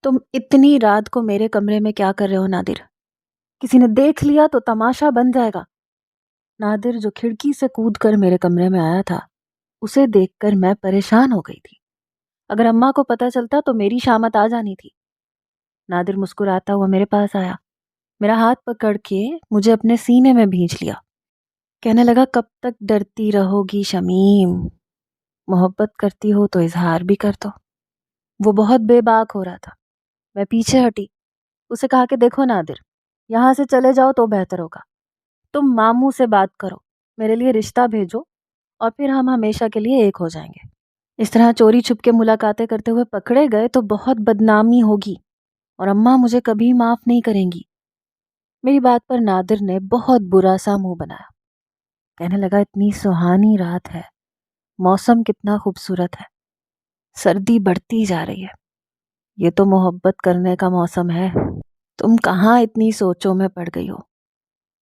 تم اتنی رات کو میرے کمرے میں کیا کر رہے ہو نادر؟ کسی نے دیکھ لیا تو تماشا بن جائے گا۔ نادر جو کھڑکی سے کود کر میرے کمرے میں آیا تھا، اسے دیکھ کر میں پریشان ہو گئی تھی۔ اگر اماں کو پتہ چلتا تو میری شامت آ جانی تھی۔ نادر مسکراتا ہوا میرے پاس آیا، میرا ہاتھ پکڑ کے مجھے اپنے سینے میں بھینچ لیا۔ کہنے لگا، کب تک ڈرتی رہو گی شمیم؟ محبت کرتی ہو تو اظہار بھی کر دو۔ وہ بہت بے باک ہو رہا تھا۔ میں پیچھے ہٹی، اسے کہا کہ دیکھو نادر، یہاں سے چلے جاؤ تو بہتر ہوگا۔ تم ماموں سے بات کرو، میرے لیے رشتہ بھیجو، اور پھر ہم ہمیشہ کے لیے ایک ہو جائیں گے۔ اس طرح چوری چھپ کے ملاقاتیں کرتے ہوئے پکڑے گئے تو بہت بدنامی ہوگی، اور اماں مجھے کبھی معاف نہیں کریں گی۔ میری بات پر نادر نے بہت برا سا منہ بنایا۔ کہنے لگا، اتنی سہانی رات ہے، موسم کتنا خوبصورت ہے، سردی بڑھتی جا رہی ہے، یہ تو محبت کرنے کا موسم ہے، تم کہاں اتنی سوچوں میں پڑ گئی ہو؟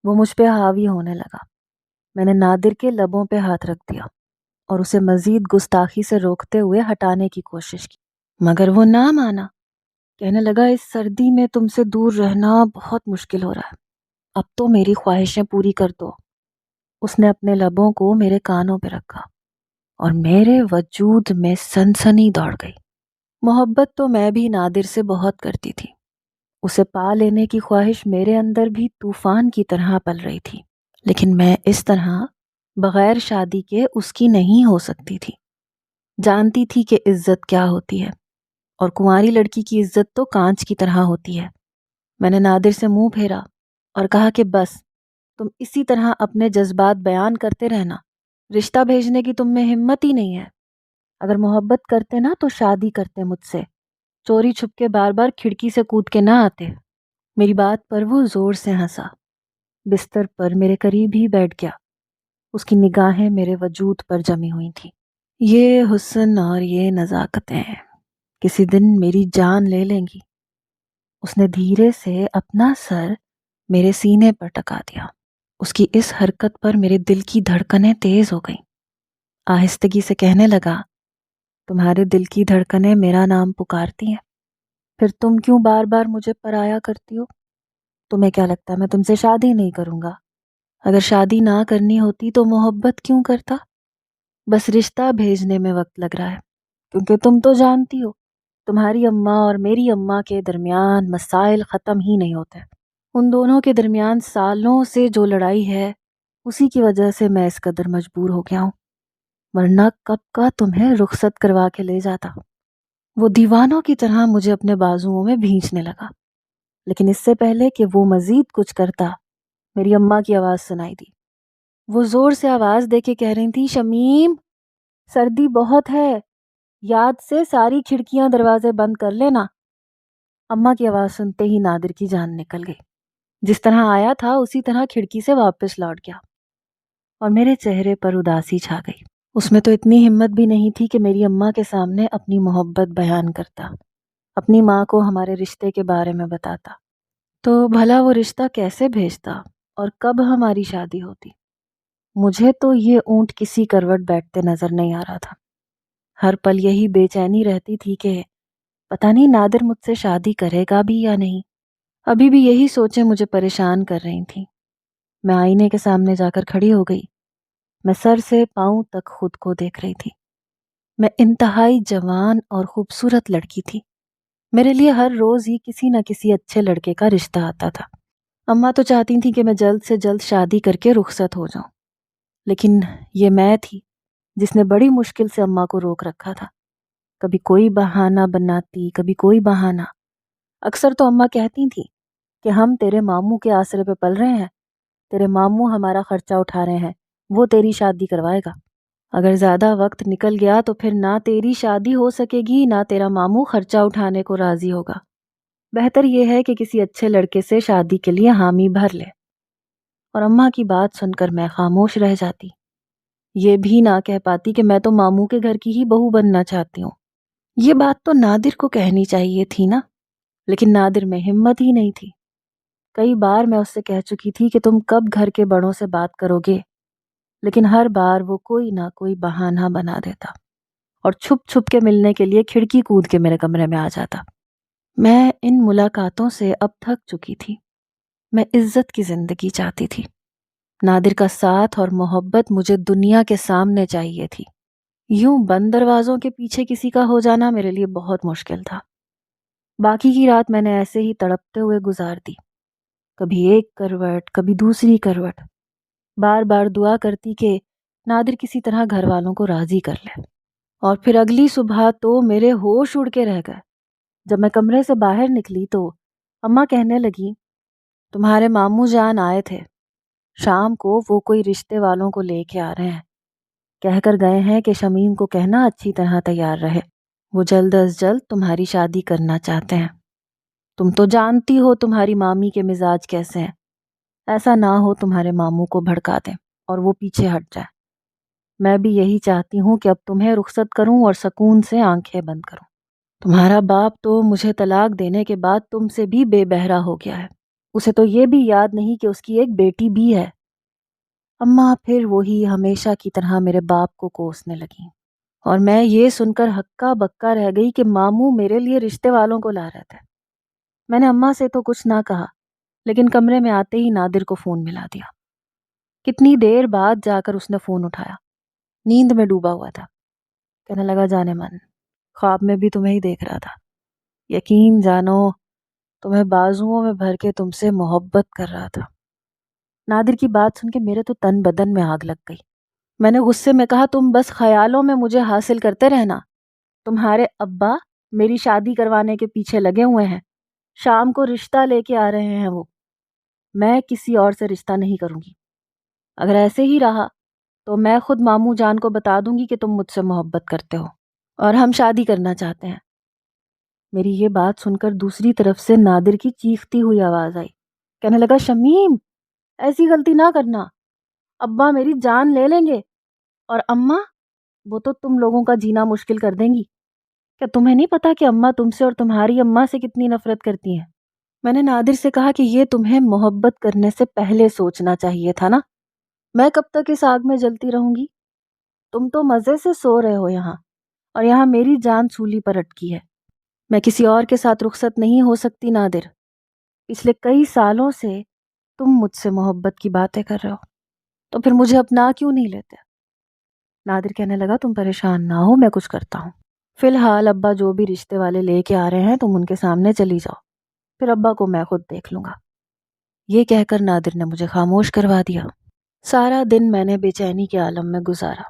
وہ مجھ پہ حاوی ہونے لگا۔ میں نے نادر کے لبوں پہ ہاتھ رکھ دیا اور اسے مزید گستاخی سے روکتے ہوئے ہٹانے کی کوشش کی، مگر وہ نہ مانا۔ کہنے لگا، اس سردی میں تم سے دور رہنا بہت مشکل ہو رہا ہے، اب تو میری خواہشیں پوری کر دو۔ اس نے اپنے لبوں کو میرے کانوں پہ رکھا اور میرے وجود میں سنسنی دوڑ گئی۔ محبت تو میں بھی نادر سے بہت کرتی تھی، اسے پا لینے کی خواہش میرے اندر بھی طوفان کی طرح پل رہی تھی، لیکن میں اس طرح بغیر شادی کے اس کی نہیں ہو سکتی تھی۔ جانتی تھی کہ عزت کیا ہوتی ہے، اور کنواری لڑکی کی عزت تو کانچ کی طرح ہوتی ہے۔ میں نے نادر سے منہ پھیرا اور کہا کہ بس، تم اسی طرح اپنے جذبات بیان کرتے رہنا، رشتہ بھیجنے کی تم میں ہمت ہی نہیں ہے۔ اگر محبت کرتے نا تو شادی کرتے مجھ سے، چوری چھپ کے بار بار کھڑکی سے کود کے نہ آتے۔ میری بات پر وہ زور سے ہنسا، بستر پر میرے قریب ہی بیٹھ گیا۔ اس کی نگاہیں میرے وجود پر جمی ہوئی تھیں۔ یہ حسن اور یہ نزاکتیں کسی دن میری جان لے لیں گی۔ اس نے دھیرے سے اپنا سر میرے سینے پر ٹکا دیا۔ اس کی اس حرکت پر میرے دل کی دھڑکنیں تیز ہو گئیں۔ آہستگی سے کہنے لگا، تمہارے دل کی دھڑکنیں میرا نام پکارتی ہیں، پھر تم کیوں بار بار مجھے پرایا کرتی ہو؟ تمہیں کیا لگتا ہے میں تم سے شادی نہیں کروں گا؟ اگر شادی نہ کرنی ہوتی تو محبت کیوں کرتا؟ بس رشتہ بھیجنے میں وقت لگ رہا ہے، کیونکہ تم تو جانتی ہو تمہاری اماں اور میری اماں کے درمیان مسائل ختم ہی نہیں ہوتے۔ ان دونوں کے درمیان سالوں سے جو لڑائی ہے، اسی کی وجہ سے میں اس قدر مجبور ہو گیا ہوں، ورنہ کب کا تمہیں رخصت کروا کے لے جاتا۔ وہ دیوانوں کی طرح مجھے اپنے بازوؤں میں بھینچنے لگا، لیکن اس سے پہلے کہ وہ مزید کچھ کرتا، میری اماں کی آواز سنائی دی۔ وہ زور سے آواز دے کے کہہ رہی تھی، شمیم، سردی بہت ہے، یاد سے ساری کھڑکیاں دروازے بند کر لینا۔ اماں کی آواز سنتے ہی نادر کی جان نکل گئی۔ جس طرح آیا تھا اسی طرح کھڑکی سے واپس لوٹ گیا، اور میرے چہرے پر اداسی چھا گئی۔ اس میں تو اتنی ہمت بھی نہیں تھی کہ میری اماں کے سامنے اپنی محبت بیان کرتا، اپنی ماں کو ہمارے رشتے کے بارے میں بتاتا۔ تو بھلا وہ رشتہ کیسے بھیجتا اور کب ہماری شادی ہوتی؟ مجھے تو یہ اونٹ کسی کروٹ بیٹھتے نظر نہیں آ رہا تھا۔ ہر پل یہی بے چینی رہتی تھی کہ پتہ نہیں نادر مجھ سے شادی کرے گا بھی یا نہیں۔ ابھی بھی یہی سوچیں مجھے پریشان کر رہی تھیں۔ میں آئینے کے سامنے جا کر کھڑی ہو گئی۔ میں سر سے پاؤں تک خود کو دیکھ رہی تھی۔ میں انتہائی جوان اور خوبصورت لڑکی تھی۔ میرے لیے ہر روز ہی کسی نہ کسی اچھے لڑکے کا رشتہ آتا تھا۔ اماں تو چاہتی تھیں کہ میں جلد سے جلد شادی کر کے رخصت ہو جاؤں، لیکن یہ میں تھی جس نے بڑی مشکل سے اماں کو روک رکھا تھا۔ کبھی کوئی بہانہ بناتی، کبھی کوئی بہانہ۔ اکثر تو اماں کہتی تھیں کہ ہم تیرے ماموں کے آسرے پہ پل رہے ہیں، تیرے ماموں ہمارا خرچہ اٹھا رہے ہیں، وہ تیری شادی کروائے گا۔ اگر زیادہ وقت نکل گیا تو پھر نہ تیری شادی ہو سکے گی، نہ تیرا ماموں خرچہ اٹھانے کو راضی ہوگا۔ بہتر یہ ہے کہ کسی اچھے لڑکے سے شادی کے لیے حامی بھر لے۔ اور اماں کی بات سن کر میں خاموش رہ جاتی، یہ بھی نہ کہہ پاتی کہ میں تو ماموں کے گھر کی ہی بہو بننا چاہتی ہوں۔ یہ بات تو نادر کو کہنی چاہیے تھی نا، لیکن نادر میں ہمت ہی نہیں تھی۔ کئی بار میں اس سے کہہ چکی تھی کہ تم کب گھر کے بڑوں سے بات کرو گے، لیکن ہر بار وہ کوئی نہ کوئی بہانہ بنا دیتا اور چھپ چھپ کے ملنے کے لیے کھڑکی کود کے میرے کمرے میں آ جاتا۔ میں ان ملاقاتوں سے اب تھک چکی تھی۔ میں عزت کی زندگی چاہتی تھی۔ نادر کا ساتھ اور محبت مجھے دنیا کے سامنے چاہیے تھی۔ یوں بند دروازوں کے پیچھے کسی کا ہو جانا میرے لیے بہت مشکل تھا۔ باقی کی رات میں نے ایسے ہی تڑپتے ہوئے گزار دی، کبھی ایک کروٹ کبھی دوسری کروٹ، بار بار دعا کرتی کہ نادر کسی طرح گھر والوں کو راضی کر لے۔ اور پھر اگلی صبح تو میرے ہوش اڑ کے رہ گئے۔ جب میں کمرے سے باہر نکلی تو اماں کہنے لگی، تمہارے ماموں جان آئے تھے، شام کو وہ کوئی رشتے والوں کو لے کے آ رہے ہیں، کہہ کر گئے ہیں کہ شمیم کو کہنا اچھی طرح تیار رہے، وہ جلد از جلد تمہاری شادی کرنا چاہتے ہیں۔ تم تو جانتی ہو تمہاری مامی کے مزاج کیسے ہیں، ایسا نہ ہو تمہارے ماموں کو بھڑکا دیں اور وہ پیچھے ہٹ جائے۔ میں بھی یہی چاہتی ہوں کہ اب تمہیں رخصت کروں اور سکون سے آنکھیں بند کروں۔ تمہارا باپ تو مجھے طلاق دینے کے بعد تم سے بھی بے بہرا ہو گیا ہے، اسے تو یہ بھی یاد نہیں کہ اس کی ایک بیٹی بھی ہے۔ اماں پھر وہی ہمیشہ کی طرح میرے باپ کو کوسنے لگیں، اور میں یہ سن کر ہکا بکا رہ گئی کہ ماموں میرے لیے رشتے والوں کو لا رہے تھے۔ میں نے اماں سے تو کچھ نہ کہا، لیکن کمرے میں آتے ہی نادر کو فون ملا دیا۔ کتنی دیر بعد جا کر اس نے فون اٹھایا، نیند میں ڈوبا ہوا تھا۔ کہنے لگا، جانے من، خواب میں بھی تمہیں ہی دیکھ رہا تھا، یقین جانو تمہیں بازوؤں میں بھر کے تم سے محبت کر رہا تھا۔ نادر کی بات سن کے میرے تو تن بدن میں آگ لگ گئی۔ میں نے غصے میں کہا، تم بس خیالوں میں مجھے حاصل کرتے رہنا، تمہارے ابا میری شادی کروانے کے پیچھے لگے ہوئے ہیں، شام کو رشتہ لے کے آ رہے ہیں وہ، میں کسی اور سے رشتہ نہیں کروں گی۔ اگر ایسے ہی رہا تو میں خود ماموں جان کو بتا دوں گی کہ تم مجھ سے محبت کرتے ہو اور ہم شادی کرنا چاہتے ہیں۔ میری یہ بات سن کر دوسری طرف سے نادر کی چیختی ہوئی آواز آئی۔ کہنے لگا، شمیم ایسی غلطی نہ کرنا، ابا میری جان لے لیں گے، اور اماں وہ تو تم لوگوں کا جینا مشکل کر دیں گی۔ کیا تمہیں نہیں پتا کہ اماں تم سے اور تمہاری اماں سے کتنی نفرت کرتی ہیں؟ میں نے نادر سے کہا کہ یہ تمہیں محبت کرنے سے پہلے سوچنا چاہیے تھا نا، میں کب تک اس آگ میں جلتی رہوں گی؟ تم تو مزے سے سو رہے ہو یہاں، اور یہاں میری جان سولی پر اٹکی ہے۔ میں کسی اور کے ساتھ رخصت نہیں ہو سکتی نادر، پچھلے کئی سالوں سے تم مجھ سے محبت کی باتیں کر رہے ہو، تو پھر مجھے اپنا کیوں نہیں لیتے؟ نادر کہنے لگا، تم پریشان نہ ہو، میں کچھ کرتا ہوں، فی الحال ابا جو بھی رشتے والے لے کے آ رہے ہیں تم ان کے سامنے چلی جاؤ، پھر ابا کو میں خود دیکھ لوں گا۔ یہ کہہ کر نادر نے مجھے خاموش کروا دیا۔ سارا دن میں نے بے چینی کے عالم میں گزارا۔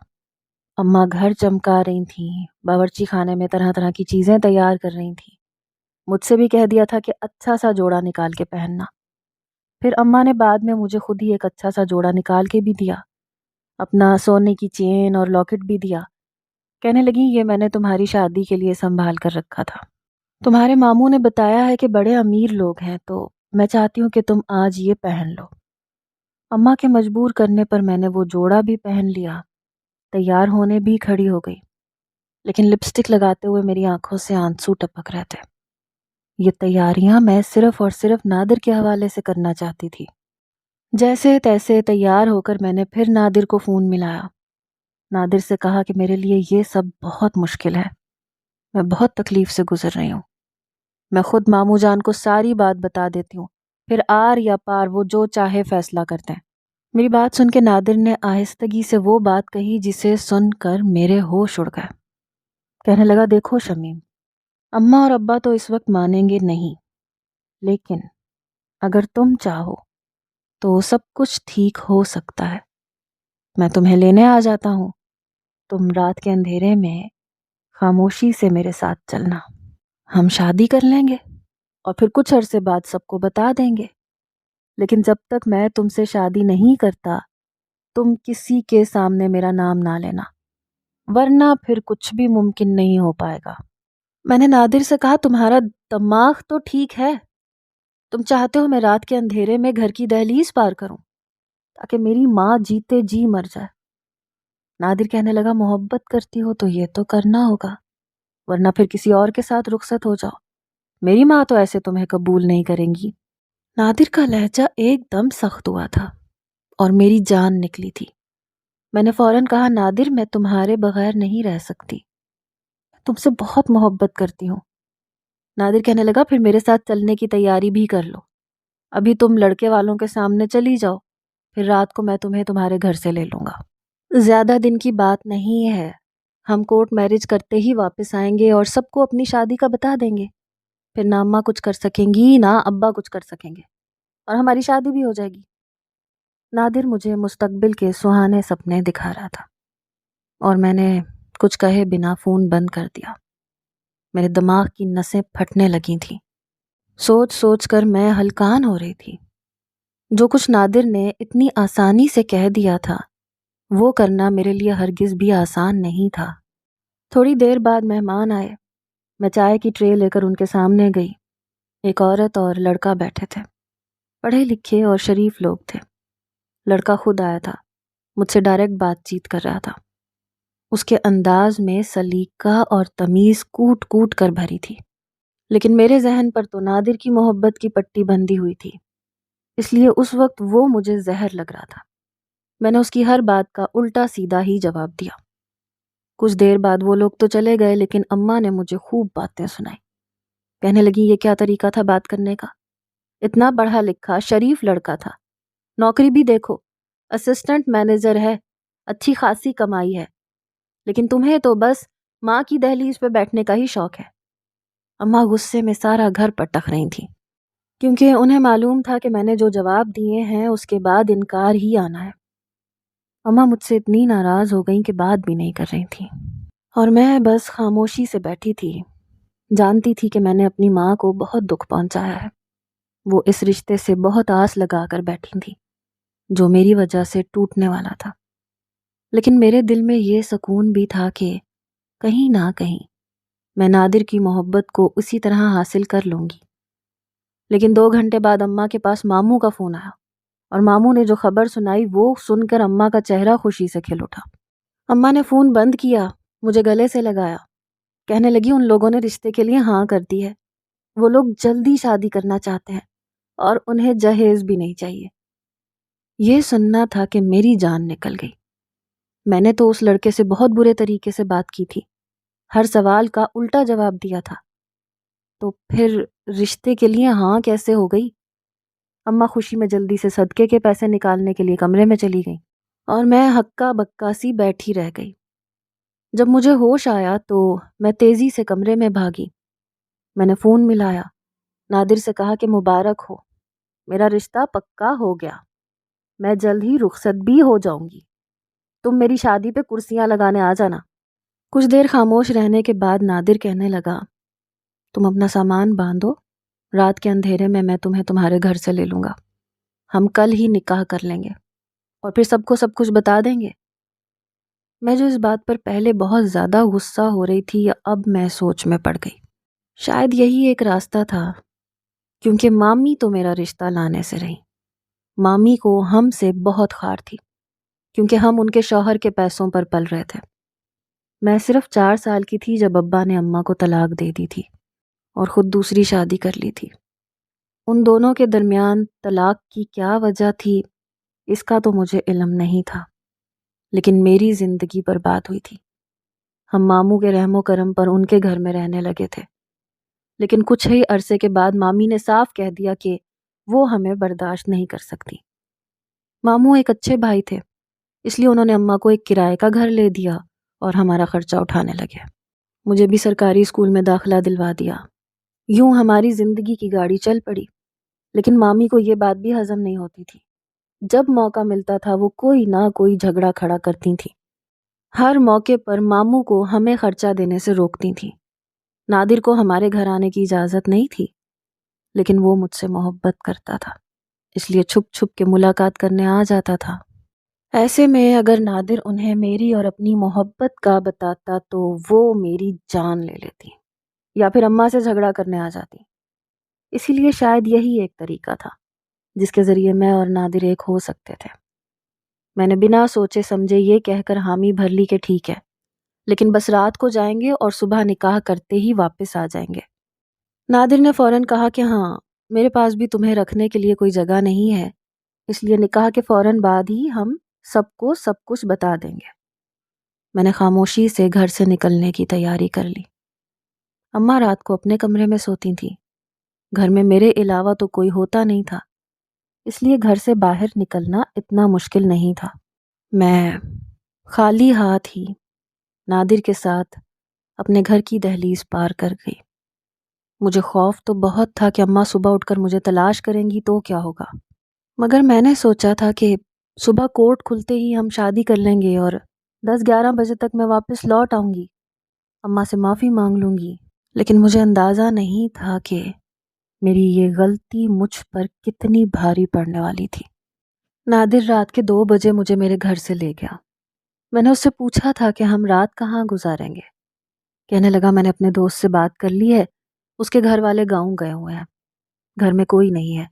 اماں گھر چمکا رہی تھیں، باورچی خانے میں طرح طرح کی چیزیں تیار کر رہی تھیں۔ مجھ سے بھی کہہ دیا تھا کہ اچھا سا جوڑا نکال کے پہننا۔ پھر اماں نے بعد میں مجھے خود ہی ایک اچھا سا جوڑا نکال کے بھی دیا، اپنا سونے کی چین اور لاکٹ بھی دیا۔ کہنے لگی، یہ میں نے تمہاری شادی کے لیے سنبھال کر رکھا تھا، تمہارے ماموں نے بتایا ہے کہ بڑے امیر لوگ ہیں، تو میں چاہتی ہوں کہ تم آج یہ پہن لو۔ اماں کے مجبور کرنے پر میں نے وہ جوڑا بھی پہن لیا، تیار ہونے بھی کھڑی ہو گئی، لیکن لپسٹک لگاتے ہوئے میری آنکھوں سے آنسو ٹپک رہے تھے۔ یہ تیاریاں میں صرف اور صرف نادر کے حوالے سے کرنا چاہتی تھی۔ جیسے تیسے تیار ہو کر میں نے پھر نادر کو فون ملایا۔ نادر سے کہا کہ میرے لیے یہ سب بہت مشکل ہے، میں بہت تکلیف سے گزر رہی ہوں، میں خود ماموں جان کو ساری بات بتا دیتی ہوں، پھر آر یا پار وہ جو چاہے فیصلہ کرتے ہیں۔ میری بات سن کے نادر نے آہستگی سے وہ بات کہی جسے سن کر میرے ہوش اڑ گئے۔ کہنے لگا، دیکھو شمیم، اماں اور ابا تو اس وقت مانیں گے نہیں، لیکن اگر تم چاہو تو سب کچھ ٹھیک ہو سکتا ہے۔ میں تمہیں لینے آ جاتا ہوں، تم رات کے اندھیرے میں خاموشی سے میرے ساتھ چلنا، ہم شادی کر لیں گے اور پھر کچھ عرصے بعد سب کو بتا دیں گے، لیکن جب تک میں تم سے شادی نہیں کرتا تم کسی کے سامنے میرا نام نہ لینا، ورنہ پھر کچھ بھی ممکن نہیں ہو پائے گا۔ میں نے نادر سے کہا، تمہارا دماغ تو ٹھیک ہے، تم چاہتے ہو میں رات کے اندھیرے میں گھر کی دہلیز پار کروں تاکہ میری ماں جیتے جی مر جائے؟ نادر کہنے لگا، محبت کرتی ہو تو یہ تو کرنا ہوگا، ورنہ پھر کسی اور کے ساتھ رخصت ہو جاؤ، میری ماں تو ایسے تمہیں قبول نہیں کریں گی۔ نادر کا لہجہ ایک دم سخت ہوا تھا اور میری جان نکلی تھی۔ میں نے فوراً کہا، نادر میں تمہارے بغیر نہیں رہ سکتی، تم سے بہت محبت کرتی ہوں، نادر کہنے لگا پھر میرے ساتھ چلنے کی تیاری بھی کر لو، ابھی تم لڑکے والوں کے سامنے چلی جاؤ، پھر رات کو میں تمہیں تمہارے گھر سے لے لوں گا۔ زیادہ دن کی بات نہیں ہے، ہم کورٹ میرج کرتے ہی واپس آئیں گے اور سب کو اپنی شادی کا بتا دیں گے، پھر نہ اماں کچھ کر سکیں گی نہ ابا کچھ کر سکیں گے، اور ہماری شادی بھی ہو جائے گی۔ نادر مجھے مستقبل کے سہانے سپنے دکھا رہا تھا اور میں نے کچھ کہے بنا فون بند کر دیا۔ میرے دماغ کی نسیں پھٹنے لگی تھیں، سوچ سوچ کر میں ہلکان ہو رہی تھی۔ جو کچھ نادر نے اتنی آسانی سے کہہ دیا تھا وہ کرنا میرے لیے ہرگز بھی آسان نہیں تھا۔ تھوڑی دیر بعد مہمان آئے، میں چائے کی ٹرے لے کر ان کے سامنے گئی۔ ایک عورت اور لڑکا بیٹھے تھے، پڑھے لکھے اور شریف لوگ تھے۔ لڑکا خود آیا تھا، مجھ سے ڈائریکٹ بات چیت کر رہا تھا۔ اس کے انداز میں سلیقہ اور تمیز کوٹ کوٹ کر بھری تھی، لیکن میرے ذہن پر تو نادر کی محبت کی پٹی بندھی ہوئی تھی، اس لیے اس وقت وہ مجھے زہر لگ رہا تھا۔ میں نے اس کی ہر بات کا الٹا سیدھا ہی جواب دیا۔ کچھ دیر بعد وہ لوگ تو چلے گئے، لیکن اماں نے مجھے خوب باتیں سنائی۔ کہنے لگی یہ کیا طریقہ تھا بات کرنے کا، اتنا پڑھا لکھا شریف لڑکا تھا، نوکری بھی دیکھو، اسسٹنٹ مینیجر ہے، اچھی خاصی کمائی ہے، لیکن تمہیں تو بس ماں کی دہلیز پہ بیٹھنے کا ہی شوق ہے۔ اماں غصے میں سارا گھر پٹک رہی تھیں، کیونکہ انہیں معلوم تھا کہ میں نے جو جواب دیے ہیں اس کے بعد انکار ہی آنا ہے۔ اماں مجھ سے اتنی ناراض ہو گئیں کہ بات بھی نہیں کر رہی تھیں، اور میں بس خاموشی سے بیٹھی تھی۔ جانتی تھی کہ میں نے اپنی ماں کو بہت دکھ پہنچایا ہے، وہ اس رشتے سے بہت آس لگا کر بیٹھی تھی جو میری وجہ سے ٹوٹنے والا تھا، لیکن میرے دل میں یہ سکون بھی تھا کہ کہیں نہ کہیں میں نادر کی محبت کو اسی طرح حاصل کر لوں گی۔ لیکن 2 گھنٹے بعد اماں کے پاس ماموں کا فون آیا، اور ماموں نے جو خبر سنائی وہ سن کر اماں کا چہرہ خوشی سے کھل اٹھا۔ اماں نے فون بند کیا، مجھے گلے سے لگایا، کہنے لگی ان لوگوں نے رشتے کے لیے ہاں کر دی ہے، وہ لوگ جلدی شادی کرنا چاہتے ہیں اور انہیں جہیز بھی نہیں چاہیے۔ یہ سننا تھا کہ میری جان نکل گئی۔ میں نے تو اس لڑکے سے بہت برے طریقے سے بات کی تھی، ہر سوال کا الٹا جواب دیا تھا، تو پھر رشتے کے لیے ہاں کیسے ہو گئی؟ اماں خوشی میں جلدی سے صدقے کے پیسے نکالنے کے لیے کمرے میں چلی گئیں، اور میں ہکا بکا سی بیٹھی رہ گئی۔ جب مجھے ہوش آیا تو میں تیزی سے کمرے میں بھاگی۔ میں نے فون ملایا، نادر سے کہا کہ مبارک ہو، میرا رشتہ پکا ہو گیا، میں جلد ہی رخصت بھی ہو جاؤں گی، تم میری شادی پہ کرسیاں لگانے آ جانا۔ کچھ دیر خاموش رہنے کے بعد نادر کہنے لگا تم اپنا سامان باندھو، رات کے اندھیرے میں تمہیں تمہارے گھر سے لے لوں گا، ہم کل ہی نکاح کر لیں گے اور پھر سب کو سب کچھ بتا دیں گے۔ میں جو اس بات پر پہلے بہت زیادہ غصہ ہو رہی تھی اب میں سوچ میں پڑ گئی، شاید یہی ایک راستہ تھا، کیونکہ مامی تو میرا رشتہ لانے سے رہی۔ مامی کو ہم سے بہت خار تھی، کیونکہ ہم ان کے شوہر کے پیسوں پر پل رہے تھے۔ میں صرف 4 سال کی تھی جب ابا نے اماں کو طلاق دے دی تھی اور خود دوسری شادی کر لی تھی۔ ان دونوں کے درمیان طلاق کی کیا وجہ تھی اس کا تو مجھے علم نہیں تھا، لیکن میری زندگی برباد ہوئی تھی۔ ہم ماموں کے رحم و کرم پر ان کے گھر میں رہنے لگے تھے، لیکن کچھ ہی عرصے کے بعد مامی نے صاف کہہ دیا کہ وہ ہمیں برداشت نہیں کر سکتی۔ ماموں ایک اچھے بھائی تھے، اس لیے انہوں نے اماں کو ایک کرائے کا گھر لے دیا اور ہمارا خرچہ اٹھانے لگے۔ مجھے بھی سرکاری اسکول میں داخلہ دلوا دیا۔ یوں ہماری زندگی کی گاڑی چل پڑی، لیکن مامی کو یہ بات بھی ہضم نہیں ہوتی تھی۔ جب موقع ملتا تھا وہ کوئی نہ کوئی جھگڑا کھڑا کرتی تھیں۔ ہر موقع پر ماموں کو ہمیں خرچہ دینے سے روکتی تھیں۔ نادر کو ہمارے گھر آنے کی اجازت نہیں تھی، لیکن وہ مجھ سے محبت کرتا تھا، اس لیے چھپ چھپ کے ملاقات کرنے آ جاتا تھا۔ ایسے میں اگر نادر انہیں میری اور اپنی محبت کا بتاتا تو وہ میری جان لے لیتی یا پھر اماں سے جھگڑا کرنے آ جاتی۔ اسی لیے شاید یہی ایک طریقہ تھا جس کے ذریعے میں اور نادر ایک ہو سکتے تھے۔ میں نے بنا سوچے سمجھے یہ کہہ کر حامی بھر لی کہ ٹھیک ہے، لیکن بس رات کو جائیں گے اور صبح نکاح کرتے ہی واپس آ جائیں گے۔ نادر نے فوراً کہا کہ ہاں، میرے پاس بھی تمہیں رکھنے کے لیے کوئی جگہ نہیں ہے، اس لیے نکاح کے فوراً بعد ہی ہم سب کو سب کچھ بتا دیں گے۔ میں نے خاموشی سے گھر سے نکلنے کی تیاری کر لی۔ اماں رات کو اپنے کمرے میں سوتی تھیں، گھر میں میرے علاوہ تو کوئی ہوتا نہیں تھا، اس لیے گھر سے باہر نکلنا اتنا مشکل نہیں تھا۔ میں خالی ہاتھ ہی نادر کے ساتھ اپنے گھر کی دہلیز پار کر گئی۔ مجھے خوف تو بہت تھا کہ اماں صبح اٹھ کر مجھے تلاش کریں گی تو کیا ہوگا، مگر میں نے سوچا تھا کہ صبح کورٹ کھلتے ہی ہم شادی کر لیں گے اور 10-11 بجے تک میں واپس لوٹ آؤں گی، اماں سے معافی مانگ لوں گی۔ لیکن مجھے اندازہ نہیں تھا کہ میری یہ غلطی مجھ پر کتنی بھاری پڑنے والی تھی۔ نادر رات کے 2 بجے مجھے میرے گھر سے لے گیا۔ میں نے اس سے پوچھا تھا کہ ہم رات کہاں گزاریں گے۔ کہنے لگا میں نے اپنے دوست سے بات کر لی ہے، اس کے گھر والے گاؤں گئے ہوئے ہیں، گھر میں کوئی نہیں ہے،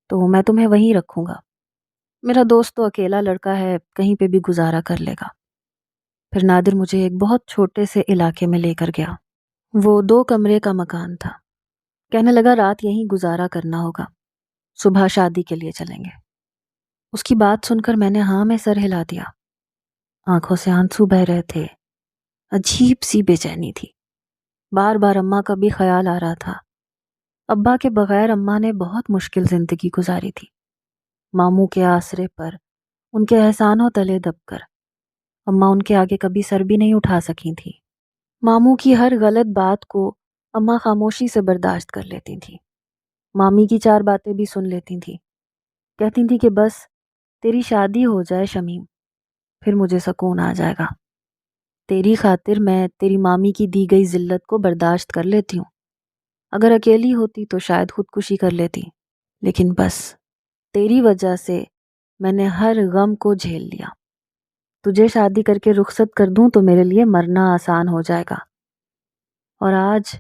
تو میں تمہیں وہیں رکھوں گا۔ میرا دوست تو اکیلا لڑکا ہے، کہیں پہ بھی گزارا کر لے گا۔ پھر نادر مجھے ایک بہت چھوٹے سے علاقے میں لے کر گیا۔ وہ 2 کمرے کا مکان تھا۔ کہنے لگا رات یہیں گزارا کرنا ہوگا، صبح شادی کے لیے چلیں گے۔ اس کی بات سن کر میں نے ہاں میں سر ہلا دیا۔ آنکھوں سے آنسو بہہ رہے تھے، عجیب سی بے چینی تھی، بار بار اماں کا بھی خیال آ رہا تھا۔ ابا کے بغیر اماں نے بہت مشکل زندگی گزاری تھی، ماموں کے آسرے پر، ان کے احسانوں تلے دب کر۔ اماں ان کے آگے کبھی سر بھی نہیں اٹھا سکی تھی۔ ماموں کی ہر غلط بات کو اماں خاموشی سے برداشت کر لیتی تھی، مامی کی 4 باتیں بھی سن لیتی تھی، کہتی تھی کہ بس تیری شادی ہو جائے شمیم، پھر مجھے سکون آ جائے گا، تیری خاطر میں تیری مامی کی دی گئی ذلت کو برداشت کر لیتی ہوں، اگر اکیلی ہوتی تو شاید خودکشی کر لیتی، لیکن بس تیری وجہ سے میں نے ہر غم کو جھیل لیا، تجھے شادی کر کے رخصت کر دوں تو میرے لیے مرنا آسان ہو جائے گا۔ اور آج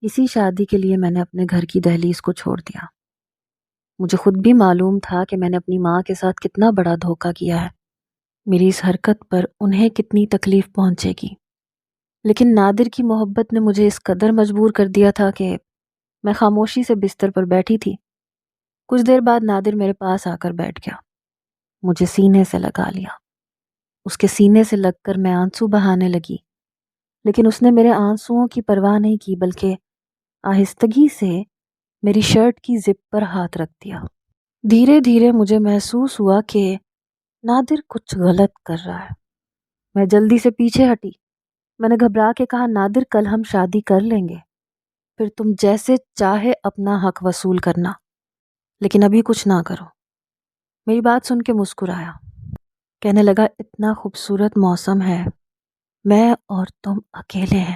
اسی شادی کے لیے میں نے اپنے گھر کی دہلیز کو چھوڑ دیا۔ مجھے خود بھی معلوم تھا کہ میں نے اپنی ماں کے ساتھ کتنا بڑا دھوکہ کیا ہے، میری اس حرکت پر انہیں کتنی تکلیف پہنچے گی، لیکن نادر کی محبت نے مجھے اس قدر مجبور کر دیا تھا کہ میں خاموشی سے بستر پر بیٹھی تھی۔ کچھ دیر بعد نادر میرے پاس آ کر بیٹھ گیا، مجھے سینے سے لگا لیا، اس کے سینے سے لگ کر میں آنسو بہانے لگی، لیکن اس نے میرے آنسوؤں کی پرواہ نہیں کی، بلکہ آہستگی سے میری شرٹ کی زپ پر ہاتھ رکھ دیا۔ دھیرے دھیرے مجھے محسوس ہوا کہ نادر کچھ غلط کر رہا ہے۔ میں جلدی سے پیچھے ہٹی، میں نے گھبرا کے کہا نادر کل ہم شادی کر لیں گے، پھر تم جیسے چاہے اپنا حق وصول کرنا، لیکن ابھی کچھ نہ کرو۔ میری بات سن کے مسکرایا، کہنے لگا اتنا خوبصورت موسم ہے، میں اور تم اکیلے ہیں،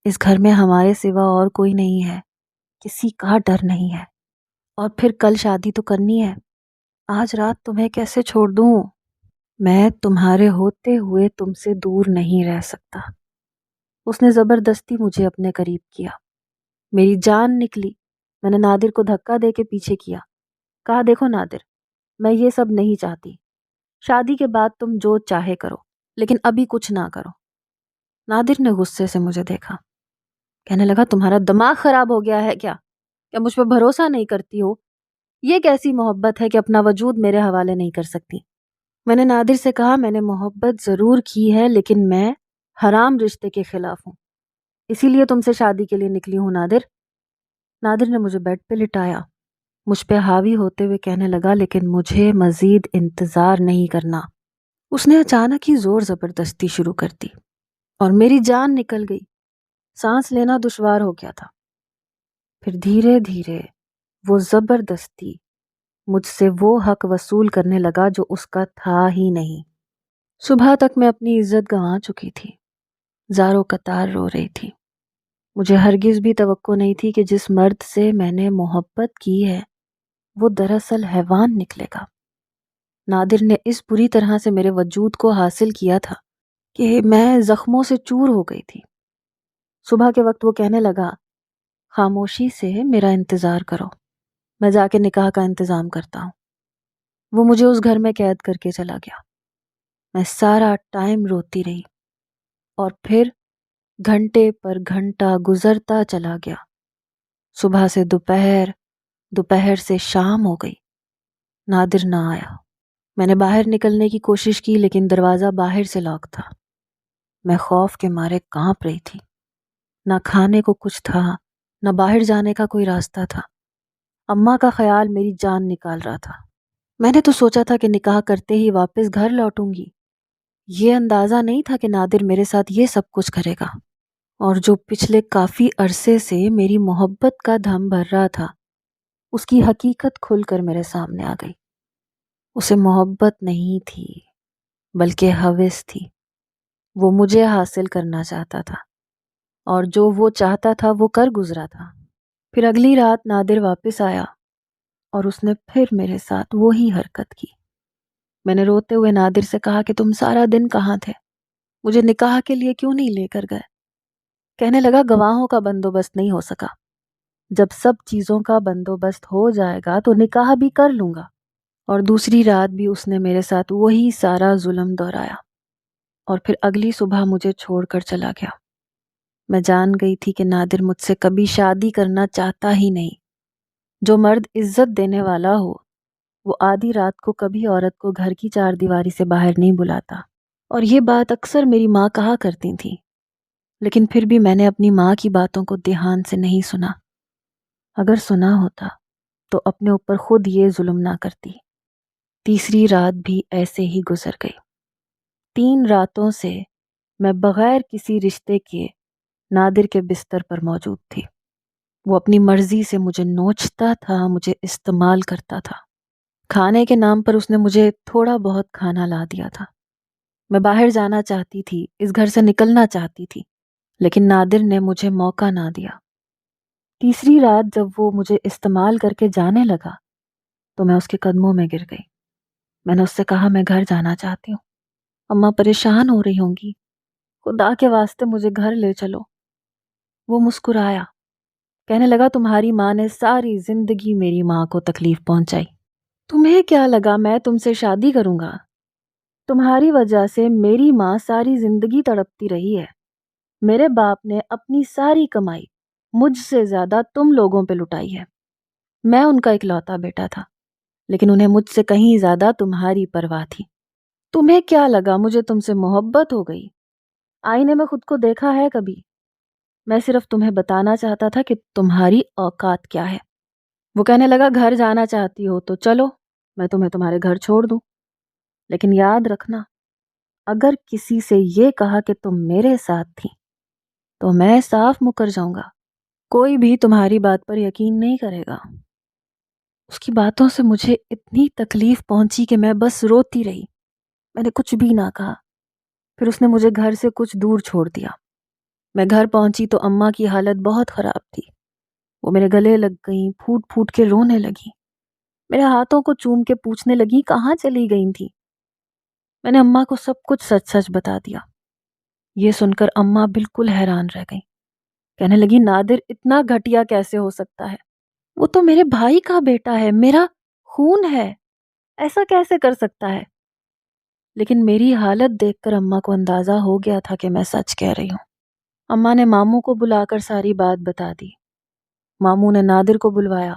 اس گھر میں ہمارے سوا اور کوئی نہیں ہے، کسی کا ڈر نہیں ہے، اور پھر کل شادی تو کرنی ہے، آج رات تمہیں کیسے چھوڑ دوں؟ میں تمہارے ہوتے ہوئے تم سے دور نہیں رہ سکتا۔ اس نے زبردستی مجھے اپنے قریب کیا، میری جان نکلی، میں نے نادر کو دھکا دے کے پیچھے کیا، کہا دیکھو نادر، میں یہ سب نہیں چاہتی، شادی کے بعد تم جو چاہے کرو، لیکن ابھی کچھ نہ کرو۔ نادر نے غصے سے مجھے دیکھا، کہنے لگا تمہارا دماغ خراب ہو گیا ہے کیا مجھ پہ بھروسہ نہیں کرتی ہو؟ یہ کیسی محبت ہے کہ اپنا وجود میرے حوالے نہیں کر سکتی؟ میں نے نادر سے کہا میں نے محبت ضرور کی ہے، لیکن میں حرام رشتے کے خلاف ہوں، اسی لیے تم سے شادی کے لیے نکلی ہوں نادر۔ نادر نے مجھے بیڈ پہ لٹایا، مجھ پہ حاوی ہوتے ہوئے کہنے لگا لیکن مجھے مزید انتظار نہیں کرنا۔ اس نے اچانک ہی زور زبردستی شروع کر دی اور میری جان نکل گئی، سانس لینا دشوار ہو گیا تھا۔ پھر دھیرے دھیرے وہ زبردستی مجھ سے وہ حق وصول کرنے لگا جو اس کا تھا ہی نہیں۔ صبح تک میں اپنی عزت گنوا چکی تھی، زاروں قطار رو رہی تھی، مجھے ہرگز بھی توقع نہیں تھی کہ جس مرد سے میں نے محبت کی ہے وہ دراصل حیوان نکلے گا۔ نادر نے اس بری طرح سے میرے وجود کو حاصل کیا تھا کہ میں زخموں سے چور ہو گئی تھی۔ صبح کے وقت وہ کہنے لگا خاموشی سے میرا انتظار کرو، میں جا کے نکاح کا انتظام کرتا ہوں۔ وہ مجھے اس گھر میں قید کر کے چلا گیا۔ میں سارا ٹائم روتی رہی اور پھر گھنٹے پر گھنٹہ گزرتا چلا گیا۔ صبح سے دوپہر، دوپہر سے شام ہو گئی، نادر نہ آیا۔ میں نے باہر نکلنے کی کوشش کی لیکن دروازہ باہر سے لاک تھا۔ میں خوف کے مارے کانپ رہی تھی۔ نہ کھانے کو کچھ تھا، نہ باہر جانے کا کوئی راستہ تھا۔ اماں کا خیال میری جان نکال رہا تھا۔ میں نے تو سوچا تھا کہ نکاح کرتے ہی واپس گھر لوٹوں گی۔ یہ اندازہ نہیں تھا کہ نادر میرے ساتھ یہ سب کچھ کرے گا، اور جو پچھلے کافی عرصے سے میری محبت کا دھم بھر رہا تھا، اس کی حقیقت کھل کر میرے سامنے آ گئی۔ اسے محبت نہیں تھی بلکہ ہوس تھی۔ وہ مجھے حاصل کرنا چاہتا تھا، اور جو وہ چاہتا تھا وہ کر گزرا تھا۔ پھر اگلی رات نادر واپس آیا اور اس نے پھر میرے ساتھ وہی حرکت کی۔ میں نے روتے ہوئے نادر سے کہا کہ تم سارا دن کہاں تھے؟ مجھے نکاح کے لیے کیوں نہیں لے کر گئے؟ کہنے لگا گواہوں کا بندوبست نہیں ہو سکا، جب سب چیزوں کا بندوبست ہو جائے گا تو نکاح بھی کر لوں گا۔ اور دوسری رات بھی اس نے میرے ساتھ وہی سارا ظلم دہرایا، اور پھر اگلی صبح مجھے چھوڑ کر چلا گیا۔ میں جان گئی تھی کہ نادر مجھ سے کبھی شادی کرنا چاہتا ہی نہیں۔ جو مرد عزت دینے والا ہو وہ آدھی رات کو کبھی عورت کو گھر کی چار دیواری سے باہر نہیں بلاتا۔ اور یہ بات اکثر میری ماں کہا کرتی تھی، لیکن پھر بھی میں نے اپنی ماں کی باتوں کو دھیان سے نہیں سنا۔ اگر سنا ہوتا تو اپنے اوپر خود یہ ظلم نہ کرتی۔ تیسری رات بھی ایسے ہی گزر گئی۔ 3 راتوں سے میں بغیر کسی رشتے کے نادر کے بستر پر موجود تھی۔ وہ اپنی مرضی سے مجھے نوچتا تھا، مجھے استعمال کرتا تھا۔ کھانے کے نام پر اس نے مجھے تھوڑا بہت کھانا لا دیا تھا۔ میں باہر جانا چاہتی تھی، اس گھر سے نکلنا چاہتی تھی، لیکن نادر نے مجھے موقع نہ دیا۔ تیسری رات جب وہ مجھے استعمال کر کے جانے لگا تو میں اس کے قدموں میں گر گئی۔ میں نے اس سے کہا میں گھر جانا چاہتی ہوں، اماں پریشان ہو رہی ہوں گی، خدا کے واسطے مجھے گھر لے چلو۔ وہ مسکرایا، کہنے لگا تمہاری ماں نے ساری زندگی میری ماں کو تکلیف پہنچائی، تمہیں کیا لگا میں تم سے شادی کروں گا؟ تمہاری وجہ سے میری ماں ساری زندگی تڑپتی رہی ہے۔ میرے باپ نے اپنی ساری کمائی مجھ سے زیادہ تم لوگوں پہ لٹائی ہے۔ میں ان کا اکلوتا بیٹا تھا، لیکن انہیں مجھ سے کہیں زیادہ تمہاری پرواہ تھی۔ تمہیں کیا لگا مجھے تم سے محبت ہو گئی؟ آئینے میں خود کو دیکھا ہے کبھی؟ میں صرف تمہیں بتانا چاہتا تھا کہ تمہاری اوقات کیا ہے۔ وہ کہنے لگا گھر جانا چاہتی ہو تو چلو، میں تمہیں تمہارے گھر چھوڑ دوں، لیکن یاد رکھنا اگر کسی سے یہ کہا کہ تم میرے ساتھ تھی تو میں صاف مکر جاؤں گا۔ کوئی بھی تمہاری بات پر یقین نہیں کرے گا۔ اس کی باتوں سے مجھے اتنی تکلیف پہنچی کہ میں بس روتی رہی۔ میں نے کچھ بھی نہ کہا۔ پھر اس نے مجھے گھر سے کچھ دور چھوڑ دیا۔ میں گھر پہنچی تو اماں کی حالت بہت خراب تھی۔ وہ میرے گلے لگ گئیں، پھوٹ پھوٹ کے رونے لگی، میرے ہاتھوں کو چوم کے پوچھنے لگی کہاں چلی گئی تھی۔ میں نے اماں کو سب کچھ سچ سچ بتا دیا۔ یہ سن کر اماں بالکل حیران رہ گئیں، کہنے لگی نادر اتنا گھٹیا کیسے ہو سکتا ہے؟ وہ تو میرے بھائی کا بیٹا ہے، میرا خون ہے، ایسا کیسے کر سکتا ہے؟ لیکن میری حالت دیکھ کر اماں کو اندازہ ہو گیا تھا کہ میں سچ کہہ رہی ہوں۔ اماں نے ماموں کو بلا کر ساری بات بتا دی۔ ماموں نے نادر کو بلوایا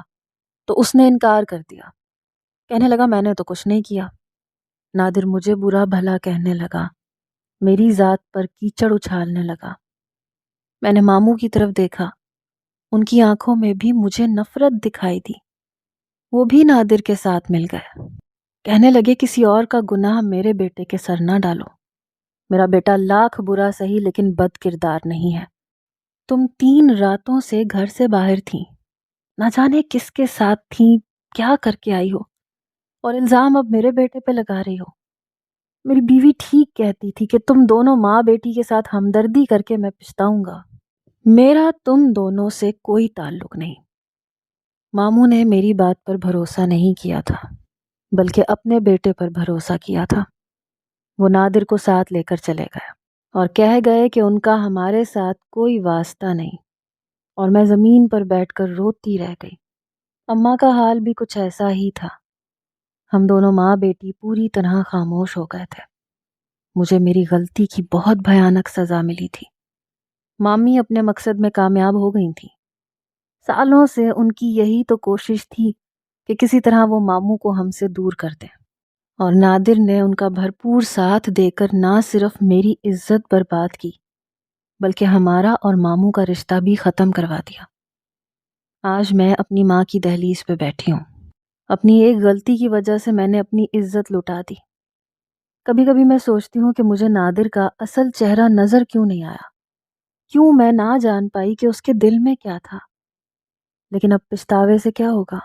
تو اس نے انکار کر دیا، کہنے لگا میں نے تو کچھ نہیں کیا۔ نادر مجھے برا بھلا کہنے لگا، میری ذات پر کیچڑ اچھالنے لگا۔ میں نے ماموں کی طرف دیکھا، ان کی آنکھوں میں بھی مجھے نفرت دکھائی دی۔ وہ بھی نادر کے ساتھ مل گئے، کہنے لگے کسی اور کا گناہ میرے بیٹے کے سر نہ ڈالو۔ میرا بیٹا لاکھ برا سہی لیکن بد کردار نہیں ہے۔ تم 3 راتوں سے گھر سے باہر تھیں، نہ جانے کس کے ساتھ تھیں، کیا کر کے آئی ہو، اور الزام اب میرے بیٹے پہ لگا رہی ہو۔ میری بیوی ٹھیک کہتی تھی کہ تم دونوں ماں بیٹی کے ساتھ ہمدردی کر کے میں پچھتاؤں گا۔ میرا تم دونوں سے کوئی تعلق نہیں۔ ماموں نے میری بات پر بھروسہ نہیں کیا تھا، بلکہ اپنے بیٹے پر بھروسہ کیا تھا۔ وہ نادر کو ساتھ لے کر چلے گئے اور کہہ گئے کہ ان کا ہمارے ساتھ کوئی واسطہ نہیں، اور میں زمین پر بیٹھ کر روتی رہ گئی۔ اماں کا حال بھی کچھ ایسا ہی تھا۔ ہم دونوں ماں بیٹی پوری طرح خاموش ہو گئے تھے۔ مجھے میری غلطی کی بہت بھیانک سزا ملی تھی۔ مامی اپنے مقصد میں کامیاب ہو گئی تھی۔ سالوں سے ان کی یہی تو کوشش تھی کہ کسی طرح وہ ماموں کو ہم سے دور کر دیں، اور نادر نے ان کا بھرپور ساتھ دے کر نہ صرف میری عزت برباد کی بلکہ ہمارا اور ماموں کا رشتہ بھی ختم کروا دیا۔ آج میں اپنی ماں کی دہلیز پہ بیٹھی ہوں۔ اپنی ایک غلطی کی وجہ سے میں نے اپنی عزت لٹا دی۔ کبھی کبھی میں سوچتی ہوں کہ مجھے نادر کا اصل چہرہ نظر کیوں نہیں آیا، کیوں میں نہ جان پائی کہ اس کے دل میں کیا تھا۔ لیکن اب پچھتاوے سے کیا ہوگا؟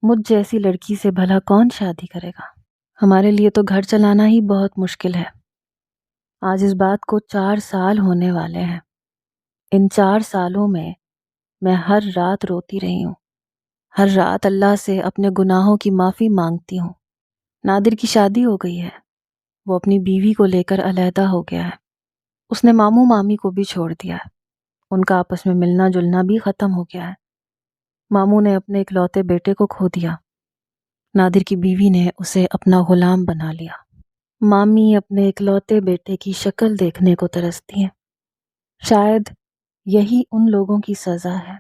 مجھ جیسی لڑکی سے بھلا کون شادی کرے گا؟ ہمارے لیے تو گھر چلانا ہی بہت مشکل ہے۔ آج اس بات کو 4 سال ہونے والے ہیں۔ ان 4 سالوں میں ہر رات روتی رہی ہوں، ہر رات اللہ سے اپنے گناہوں کی معافی مانگتی ہوں۔ نادر کی شادی ہو گئی ہے، وہ اپنی بیوی کو لے کر علیحدہ ہو گیا ہے۔ اس نے ماموں مامی کو بھی چھوڑ دیا ہے، ان کا آپس میں ملنا جلنا بھی ختم ہو گیا ہے۔ ماموں نے اپنے اکلوتے بیٹے کو کھو دیا، نادر کی بیوی نے اسے اپنا غلام بنا لیا۔ مامی اپنے اکلوتے بیٹے کی شکل دیکھنے کو ترستی ہیں۔ شاید یہی ان لوگوں کی سزا ہے